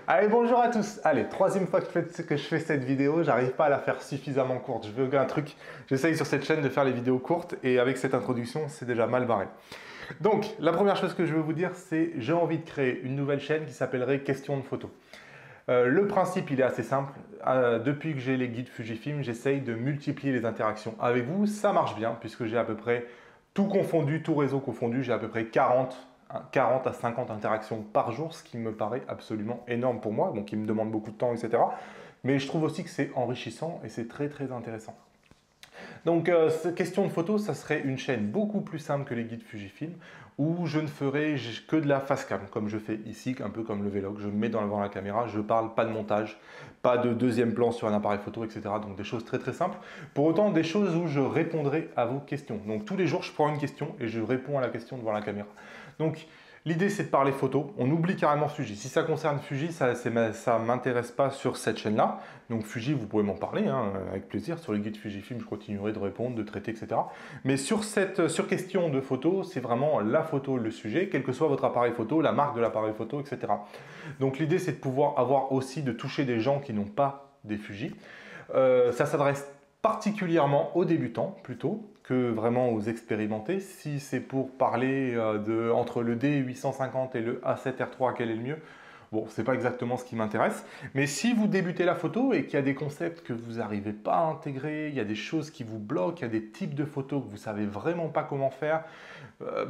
Allez, bonjour à tous. Allez, troisième fois que je fais cette vidéo, j'arrive pas à la faire suffisamment courte. Je veux un truc, j'essaye sur cette chaîne de faire les vidéos courtes et avec cette introduction, c'est déjà mal barré. Donc, la première chose que je veux vous dire, c'est j'ai envie de créer une nouvelle chaîne qui s'appellerait Questions de photos. Le principe, il est assez simple. Depuis que j'ai les guides Fujifilm, j'essaye de multiplier les interactions avec vous. Ça marche bien puisque j'ai à peu près tout confondu, tout réseau confondu, j'ai à peu près 40 à 50 interactions par jour, ce qui me paraît absolument énorme pour moi, donc il me demande beaucoup de temps, etc. Mais je trouve aussi que c'est enrichissant et c'est très très intéressant. Donc, cette question de photos, ça serait une chaîne beaucoup plus simple que les guides Fujifilm, où je ne ferai que de la face cam, comme je fais ici, un peu comme le vlog. Je me mets devant la caméra, je parle, pas de montage, pas de deuxième plan sur un appareil photo, etc. Donc, des choses très très simples. Pour autant, des choses où je répondrai à vos questions. Donc, tous les jours, je prends une question et je réponds à la question devant la caméra. Donc, l'idée, c'est de parler photo. On oublie carrément Fuji. Si ça concerne Fuji, ça ne m'intéresse pas sur cette chaîne-là. Donc Fuji, vous pouvez m'en parler, hein, avec plaisir. Sur les guides Fujifilm, je continuerai de répondre, de traiter, etc. Mais sur question de photo, c'est vraiment la photo le sujet, quel que soit votre appareil photo, la marque de l'appareil photo, etc. Donc l'idée, c'est de pouvoir avoir aussi, de toucher des gens qui n'ont pas des Fuji. Ça s'adresse particulièrement aux débutants, plutôt, que vraiment aux expérimentés. Si c'est pour parler entre le D850 et le A7R3, quel est le mieux? Bon, c'est pas exactement ce qui m'intéresse, mais si vous débutez la photo et qu'il y a des concepts que vous n'arrivez pas à intégrer, il y a des choses qui vous bloquent, il y a des types de photos que vous savez vraiment pas comment faire,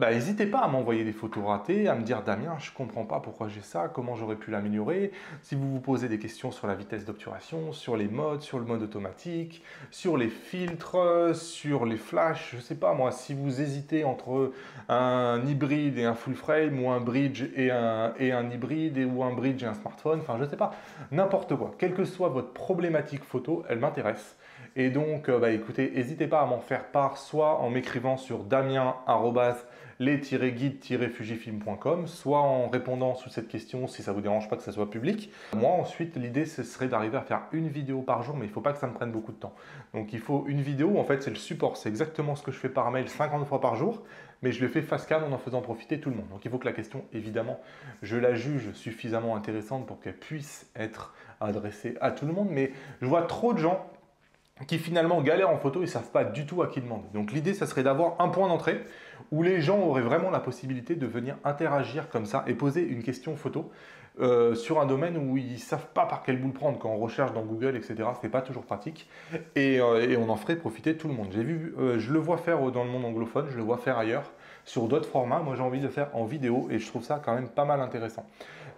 n'hésitez pas à m'envoyer des photos ratées, à me dire Damien, je comprends pas pourquoi j'ai ça, comment j'aurais pu l'améliorer. Si vous vous posez des questions sur la vitesse d'obturation, sur les modes, sur le mode automatique, sur les filtres, sur les flashs, je sais pas moi, si vous hésitez entre un hybride et un full frame, ou un bridge et un hybride, ou un bridge et un smartphone, enfin je sais pas, n'importe quoi. Quelle que soit votre problématique photo, elle m'intéresse. Et donc, écoutez, n'hésitez pas à m'en faire part, soit en m'écrivant sur damien@les-guides-fujifilm.com, soit en répondant sous cette question si ça ne vous dérange pas que ça soit public. Moi, ensuite, l'idée, ce serait d'arriver à faire une vidéo par jour, mais il ne faut pas que ça me prenne beaucoup de temps. Donc, il faut une vidéo, en fait, c'est le support. C'est exactement ce que je fais par mail 50 fois par jour, mais je le fais face cam en faisant profiter tout le monde. Donc, il faut que la question, évidemment, je la juge suffisamment intéressante pour qu'elle puisse être adressée à tout le monde. Mais je vois trop de gens qui finalement galèrent en photo et ne savent pas du tout à qui demander. Donc l'idée, ça serait d'avoir un point d'entrée où les gens auraient vraiment la possibilité de venir interagir comme ça et poser une question photo sur un domaine où ils ne savent pas par quel bout le prendre. Quand on recherche dans Google, etc., ce n'est pas toujours pratique. Et on en ferait profiter tout le monde. J'ai vu, je le vois faire dans le monde anglophone, je le vois faire ailleurs, sur d'autres formats. Moi, j'ai envie de le faire en vidéo et je trouve ça quand même pas mal intéressant.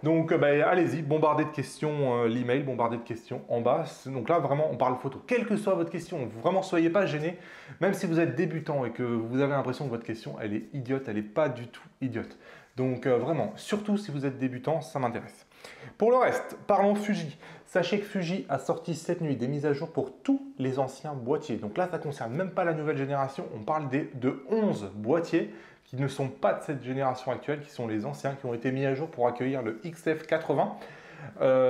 Donc, allez-y, bombardez de questions l'email, bombardez de questions en bas. Donc là, vraiment, on parle photo. Quelle que soit votre question, vraiment, soyez pas gênés. Même si vous êtes débutant et que vous avez l'impression que votre question, elle est idiote, elle n'est pas du tout idiote. Donc, vraiment, surtout si vous êtes débutant, ça m'intéresse. Pour le reste, parlons Fuji. Sachez que Fuji a sorti cette nuit des mises à jour pour tous les anciens boîtiers. Donc là, ça ne concerne même pas la nouvelle génération. On parle de 11 boîtiers qui ne sont pas de cette génération actuelle, qui sont les anciens, qui ont été mis à jour pour accueillir le XF80.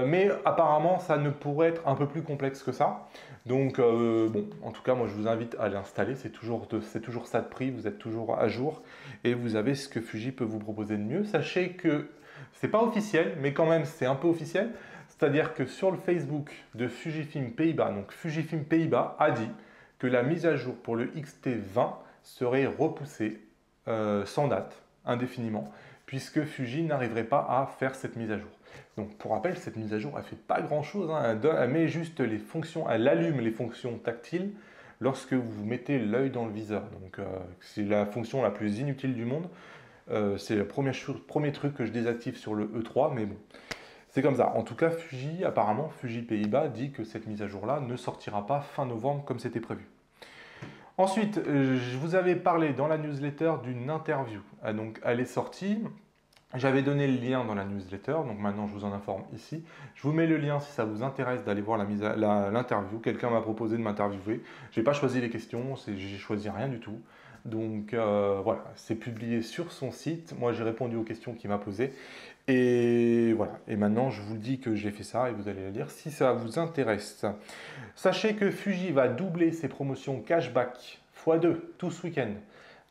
Mais apparemment, ça ne pourrait être un peu plus complexe que ça. Donc, bon, en tout cas, moi, je vous invite à l'installer. C'est toujours ça de prix, vous êtes toujours à jour et vous avez ce que Fuji peut vous proposer de mieux. Sachez que c'est pas officiel, mais quand même, c'est un peu officiel. C'est-à-dire que sur le Facebook de Fujifilm Pays-Bas, donc Fujifilm Pays-Bas a dit que la mise à jour pour le XT20 serait repoussée sans date, indéfiniment, puisque Fuji n'arriverait pas à faire cette mise à jour. Donc pour rappel, cette mise à jour, elle fait pas grand-chose, hein. Elle met juste les fonctions, elle allume les fonctions tactiles lorsque vous mettez l'œil dans le viseur. Donc c'est la fonction la plus inutile du monde. C'est le premier truc que je désactive sur le E3, mais bon, c'est comme ça. En tout cas, Fuji, apparemment, Fuji Pays-Bas dit que cette mise à jour-là ne sortira pas fin novembre comme c'était prévu. Ensuite, je vous avais parlé dans la newsletter d'une interview. Donc, elle est sortie. J'avais donné le lien dans la newsletter, donc maintenant je vous en informe ici. Je vous mets le lien si ça vous intéresse d'aller voir l'interview. Quelqu'un m'a proposé de m'interviewer. Je n'ai pas choisi les questions, j'ai choisi rien du tout. Donc voilà, c'est publié sur son site. Moi j'ai répondu aux questions qu'il m'a posées. Et voilà, et maintenant je vous dis que j'ai fait ça et vous allez le lire si ça vous intéresse. Sachez que Fuji va doubler ses promotions cashback x2 tout ce week-end.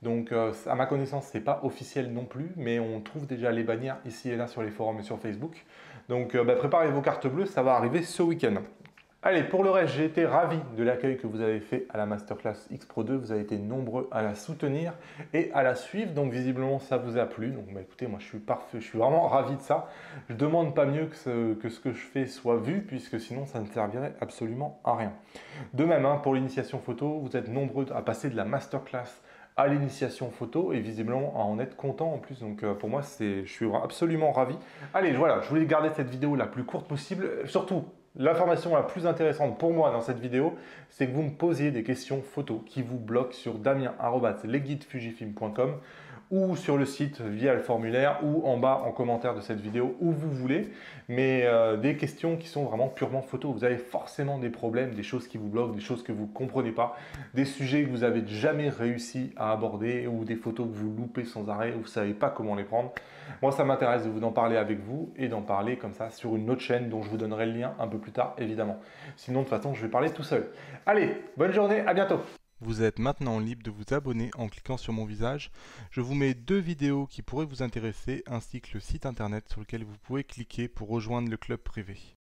Donc à ma connaissance, c'est pas officiel non plus, mais on trouve déjà les bannières ici et là sur les forums et sur Facebook. Donc préparez vos cartes bleues, ça va arriver ce week-end. Allez, pour le reste, j'ai été ravi de l'accueil que vous avez fait à la Masterclass X Pro 2. Vous avez été nombreux à la soutenir et à la suivre. Donc visiblement, ça vous a plu. Donc écoutez, moi je suis parfait, je suis vraiment ravi de ça. Je ne demande pas mieux que ce que je fais soit vu, puisque sinon ça ne servirait absolument à rien. De même, hein, pour l'initiation photo, vous êtes nombreux à passer de la Masterclass à l'initiation photo et visiblement à en être content en plus. Donc pour moi, je suis absolument ravi. Allez, voilà, je voulais garder cette vidéo la plus courte possible. Surtout, l'information la plus intéressante pour moi dans cette vidéo, c'est que vous me posiez des questions photos qui vous bloquent sur damien@lesguidesfujifilm.com ou sur le site via le formulaire ou en bas en commentaire de cette vidéo, où vous voulez, mais des questions qui sont vraiment purement photos. Vous avez forcément des problèmes, des choses qui vous bloquent, des choses que vous ne comprenez pas, des sujets que vous n'avez jamais réussi à aborder ou des photos que vous loupez sans arrêt, ou vous ne savez pas comment les prendre. Moi, ça m'intéresse d'en parler avec vous et d'en parler comme ça sur une autre chaîne dont je vous donnerai le lien un peu plus tard, évidemment. Sinon, de toute façon, je vais parler tout seul. Allez, bonne journée, à bientôt! Vous êtes maintenant libre de vous abonner en cliquant sur mon visage. Je vous mets 2 vidéos qui pourraient vous intéresser ainsi que le site internet sur lequel vous pouvez cliquer pour rejoindre le club privé.